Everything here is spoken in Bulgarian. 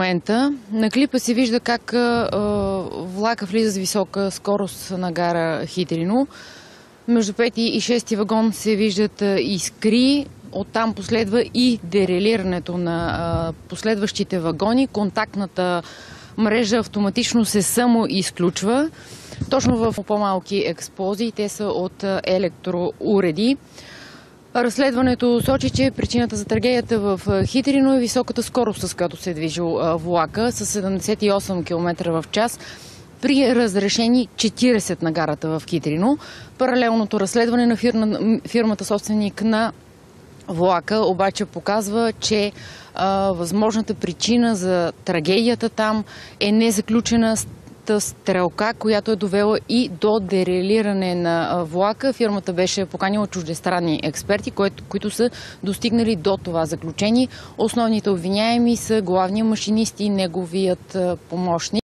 момента. На клипа се вижда как влака влиза с висока скорост на гара Хитрино. Между 5 и 6 вагон се виждат искри. Оттам последва и дерелирането на последващите вагони. Контактната мрежа автоматично се самоизключва. Точно в по-малки експлозии, те са от електроуреди. Разследването сочи, че причината за трагедията в Хитрино е високата скорост, с която се е движил влака, с 78 км в час при разрешени 40 на гарата в Хитрино. Паралелното разследване на фирмата собственик на влака обаче показва, че възможната причина за трагедията там е незаключена стрелка, която е довела и до дерелиране на влака. Фирмата беше поканила чуждестранни експерти, които са достигнали до това заключение. Основните обвиняеми са главният машинист и неговият помощник.